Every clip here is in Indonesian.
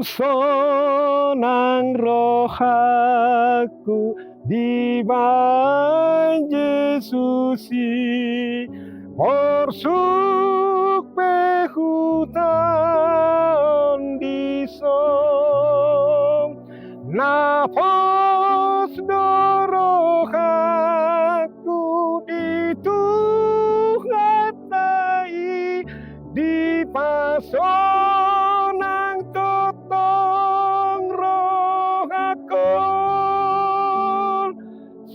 sonang rohaku di ban Yesusi porsuk pehutan di som nafas dorohaku di Tuhatai di pasonang totong rohakon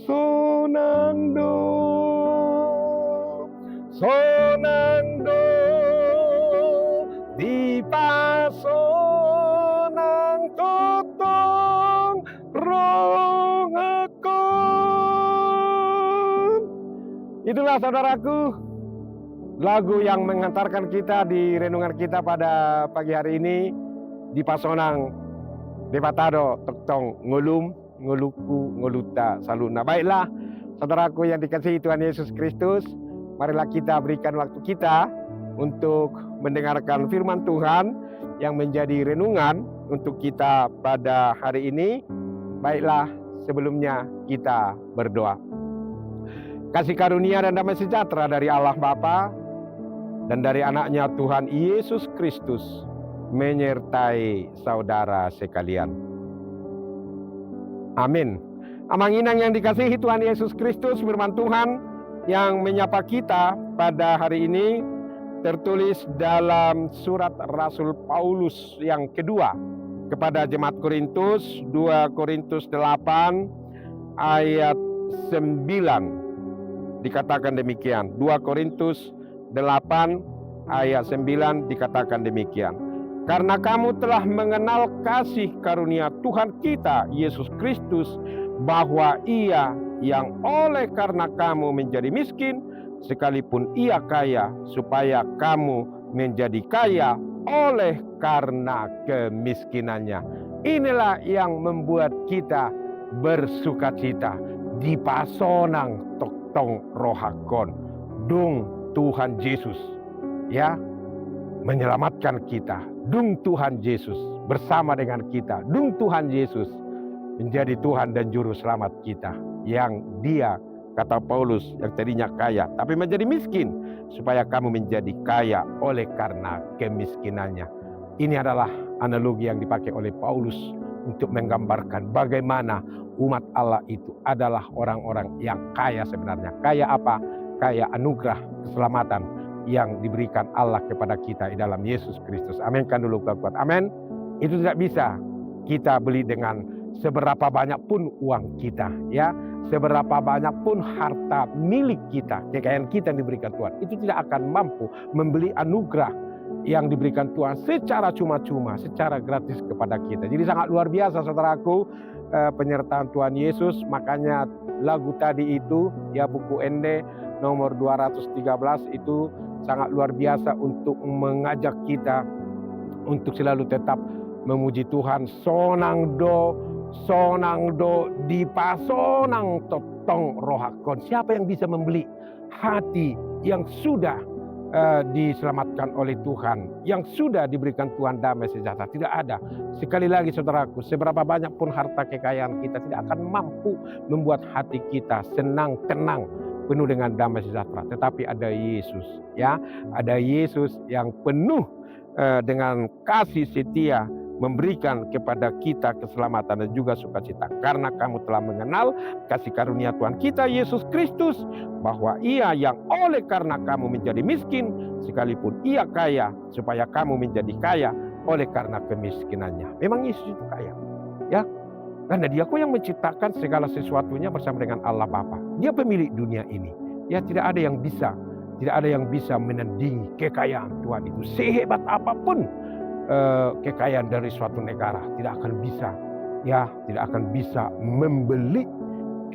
sonang do di pasonang totong rohakon. Itulah saudaraku, lagu yang mengantarkan kita di renungan kita pada pagi hari ini di pasonang Devatado Toktong Ngulum Nguluku Nguluta Saluna. Baiklah saudaraku yang dikasihi Tuhan Yesus Kristus, marilah kita berikan waktu kita untuk mendengarkan firman Tuhan yang menjadi renungan untuk kita pada hari ini. Baiklah sebelumnya kita berdoa. Kasih karunia dan damai sejahtera dari Allah Bapa dan dari anaknya Tuhan Yesus Kristus menyertai saudara sekalian. Amin. Amang-inang yang dikasihi Tuhan Yesus Kristus, firman Tuhan yang menyapa kita pada hari ini tertulis dalam surat Rasul Paulus yang kedua kepada jemaat Korintus, 2 Korintus 8 ayat 9. Dikatakan demikian, 2 Korintus 8 ayat 9 dikatakan demikian. Karena kamu telah mengenal kasih karunia Tuhan kita Yesus Kristus, bahwa Ia yang oleh karena kamu menjadi miskin, sekalipun Ia kaya, supaya kamu menjadi kaya oleh karena kemiskinannya. Inilah yang membuat kita bersukacita di pasonang toktong rohakon. Dung Tuhan Yesus ya menyelamatkan kita. Dung Tuhan Yesus bersama dengan kita. Dung Tuhan Yesus menjadi Tuhan dan juru selamat kita, yang Dia, kata Paulus, yang tadinya kaya tapi menjadi miskin supaya kamu menjadi kaya oleh karena kemiskinannya. Ini adalah analogi yang dipakai oleh Paulus untuk menggambarkan bagaimana umat Allah itu adalah orang-orang yang kaya sebenarnya. Kaya apa? Kaya anugerah keselamatan yang diberikan Allah kepada kita di dalam Yesus Kristus. Aminkan dulu kuat-kuat. Amin. Itu tidak bisa kita beli dengan seberapa banyak pun uang kita, ya, seberapa banyak pun harta milik kita, kekayaan kita yang diberikan Tuhan, itu tidak akan mampu membeli anugerah yang diberikan Tuhan secara cuma-cuma, secara gratis kepada kita. Jadi sangat luar biasa saudaraku, penyertaan Tuhan Yesus. Makanya lagu tadi itu, ya, buku Ende nomor 213 itu sangat luar biasa untuk mengajak kita untuk selalu tetap memuji Tuhan. Sonang do di pasonang totong rohakon. Siapa yang bisa membeli hati yang sudah diselamatkan oleh Tuhan, yang sudah diberikan Tuhan damai sejahtera? Tidak ada. Sekali lagi saudaraku, seberapa banyak pun harta kekayaan kita tidak akan mampu membuat hati kita senang, tenang, penuh dengan damai sejahtera. Tetapi ada Yesus, ya, ada Yesus yang penuh dengan kasih setia, memberikan kepada kita keselamatan dan juga sukacita. Karena kamu telah mengenal kasih karunia Tuhan kita Yesus Kristus, bahwa Ia yang oleh karena kamu menjadi miskin, sekalipun Ia kaya, supaya kamu menjadi kaya oleh karena kemiskinannya. Memang Yesus itu kaya, ya, karena Dia yang menciptakan segala sesuatunya bersama dengan Allah Bapa. Dia pemilik dunia ini. Ya, tidak ada yang bisa menandingi kekayaan Tuhan itu. Sehebat apapun kekayaan dari suatu negara tidak akan bisa membeli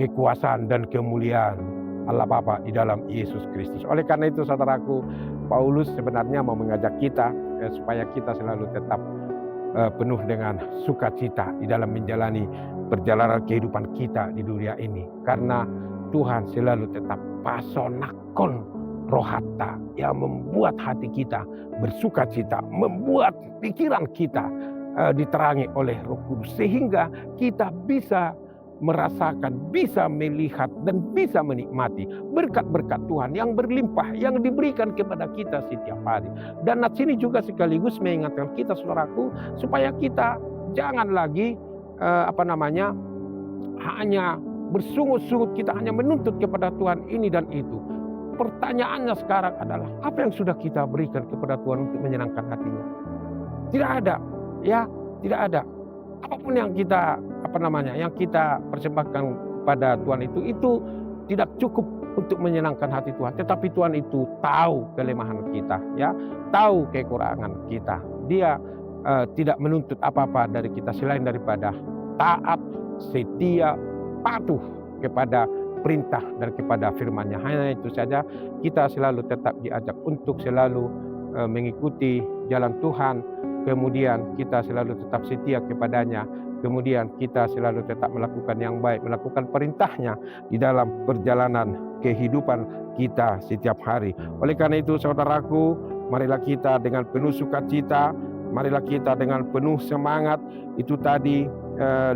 kekuasaan dan kemuliaan Allah Bapa di dalam Yesus Kristus. Oleh karena itu saudaraku, Paulus sebenarnya mau mengajak kita supaya kita selalu tetap penuh dengan sukacita di dalam menjalani perjalanan kehidupan kita di dunia ini. Karena Tuhan selalu tetap pasonakon rohata, yang membuat hati kita bersukacita, membuat pikiran kita diterangi oleh Roh Kudus, sehingga kita bisa merasakan, bisa melihat, dan bisa menikmati berkat-berkat Tuhan yang berlimpah yang diberikan kepada kita setiap hari. Dan nats ini juga sekaligus mengingatkan kita, saudaraku, supaya kita jangan lagi hanya bersungut-sungut, kita hanya menuntut kepada Tuhan ini dan itu. Pertanyaannya sekarang adalah, apa yang sudah kita berikan kepada Tuhan untuk menyenangkan hatinya? Tidak ada, ya, tidak ada. Apapun yang kita yang kita persembahkan pada Tuhan itu tidak cukup untuk menyenangkan hati Tuhan. Tetapi Tuhan itu tahu kelemahan kita, ya, tahu kekurangan kita. Dia tidak menuntut apa-apa dari kita selain daripada taat, setia, patuh kepada perintah dan kepada firman-Nya. Hanya itu saja, kita selalu tetap diajak untuk selalu mengikuti jalan Tuhan. Kemudian kita selalu tetap setia kepadanya. Kemudian kita selalu tetap melakukan yang baik, melakukan perintah-Nya di dalam perjalanan kehidupan kita setiap hari. Oleh karena itu, saudaraku, marilah kita dengan penuh sukacita, marilah kita dengan penuh semangat. Itu tadi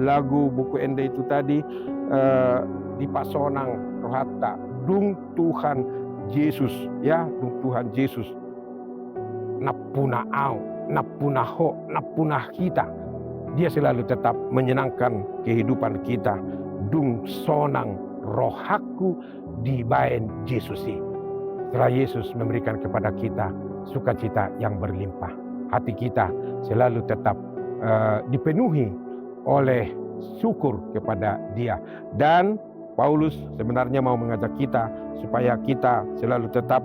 lagu buku Ende itu tadi, di Pasonang Rohata, Dung Tuhan Yesus, ya, Dung Tuhan Yesus. Napunao, napunaho, napunah kita. Dia selalu tetap menyenangkan kehidupan kita. Dung sonang rohaku di baen Yesusi. Setelah Yesus memberikan kepada kita sukacita yang berlimpah, hati kita selalu tetap dipenuhi oleh syukur kepada Dia. Dan Paulus sebenarnya mau mengajak kita supaya kita selalu tetap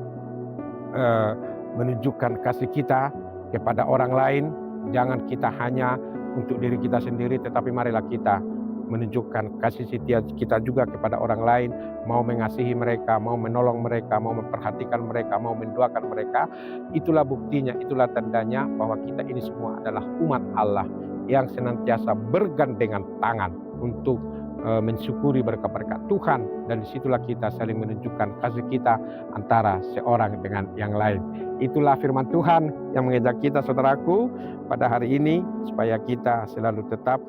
menunjukkan kasih kita kepada orang lain. Jangan kita hanya untuk diri kita sendiri, tetapi marilah kita menunjukkan kasih setia kita juga kepada orang lain, mau mengasihi mereka, mau menolong mereka, mau memperhatikan mereka, mau mendoakan mereka. Itulah buktinya, itulah tandanya bahwa kita ini semua adalah umat Allah yang senantiasa bergandengan tangan untuk mensyukuri berkat-berkat Tuhan. Dan disitulah kita saling menunjukkan kasih kita antara seorang dengan yang lain. Itulah firman Tuhan yang mengajak kita, saudaraku, pada hari ini, supaya kita selalu tetap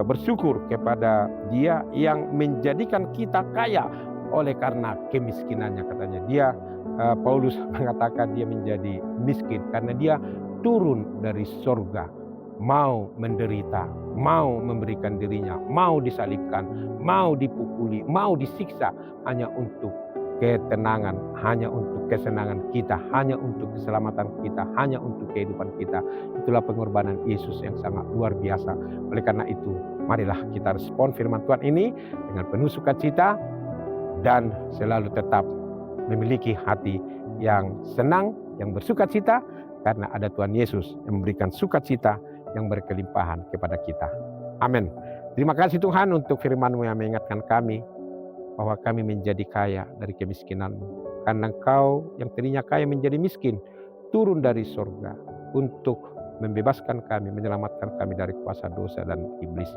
bersyukur kepada Dia yang menjadikan kita kaya oleh karena kemiskinannya. Katanya dia, Paulus mengatakan dia menjadi miskin karena dia turun dari sorga, mau menderita, mau memberikan dirinya, mau disalibkan, mau dipukuli, mau disiksa, hanya untuk ketenangan, hanya untuk kesenangan kita, hanya untuk keselamatan kita, hanya untuk kehidupan kita. Itulah pengorbanan Yesus yang sangat luar biasa. Oleh karena itu, marilah kita respon firman Tuhan ini dengan penuh sukacita dan selalu tetap memiliki hati yang senang, yang bersukacita, karena ada Tuhan Yesus yang memberikan sukacita yang berkelimpahan kepada kita. Amin. Terima kasih Tuhan untuk firman-Mu yang mengingatkan kami bahwa kami menjadi kaya dari kemiskinan-Mu. Karena Engkau yang tadinya kaya menjadi miskin, turun dari surga untuk membebaskan kami, menyelamatkan kami dari kuasa dosa dan iblis.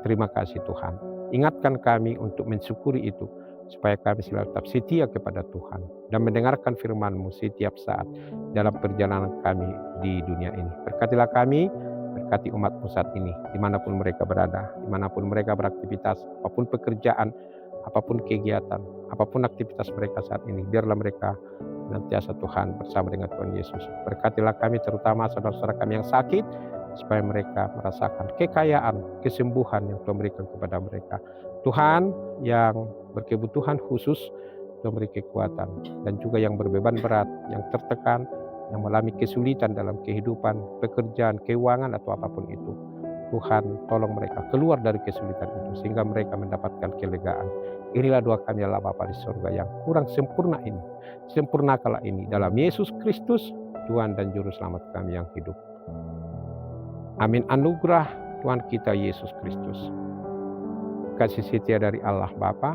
Terima kasih Tuhan. Ingatkan kami untuk mensyukuri itu, supaya kami selalu tetap setia kepada Tuhan dan mendengarkan firman-Mu setiap saat dalam perjalanan kami di dunia ini. Berkatilah kami, berkati umat-Mu saat ini, dimanapun mereka berada, dimanapun mereka beraktivitas, apapun pekerjaan, apapun kegiatan, apapun aktivitas mereka saat ini, biarlah mereka senantiasa Tuhan bersama dengan Tuhan Yesus. Berkatilah kami, terutama saudara-saudara kami yang sakit, supaya mereka merasakan kekayaan, kesembuhan yang Tuhan berikan kepada mereka. Tuhan yang berkebutuhan khusus, Tuhan beri kekuatan, dan juga yang berbeban berat, yang tertekan, yang mengalami kesulitan dalam kehidupan, pekerjaan, keuangan, atau apapun itu. Tuhan tolong mereka keluar dari kesulitan itu, sehingga mereka mendapatkan kelegaan. Inilah doa kami Allah Bapa di surga yang kurang sempurna ini. Sempurnakanlah ini dalam Yesus Kristus, Tuhan dan Juru Selamat kami yang hidup. Amin. Anugerah Tuhan kita Yesus Kristus, kasih setia dari Allah Bapa,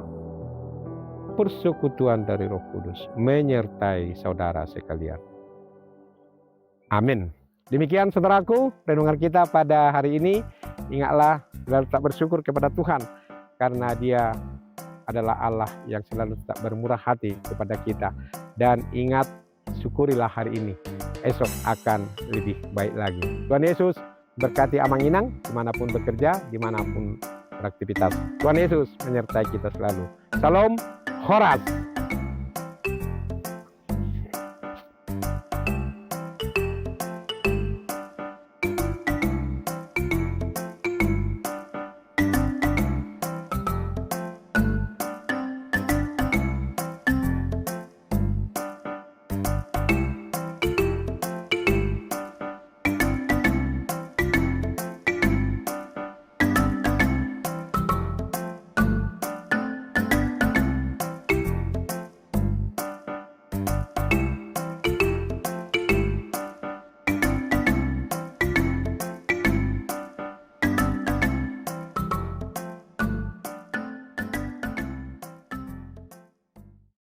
persekutuan dari Roh Kudus menyertai saudara sekalian. Amin. Demikian saudaraku, renungan kita pada hari ini. Ingatlah selalu tetap bersyukur kepada Tuhan, karena Dia adalah Allah yang selalu tetap bermurah hati kepada kita. Dan ingat, syukurilah hari ini, esok akan lebih baik lagi. Tuhan Yesus berkati Amang Inang dimanapun bekerja, dimanapun beraktivitas. Tuhan Yesus menyertai kita selalu. Salam, Horas.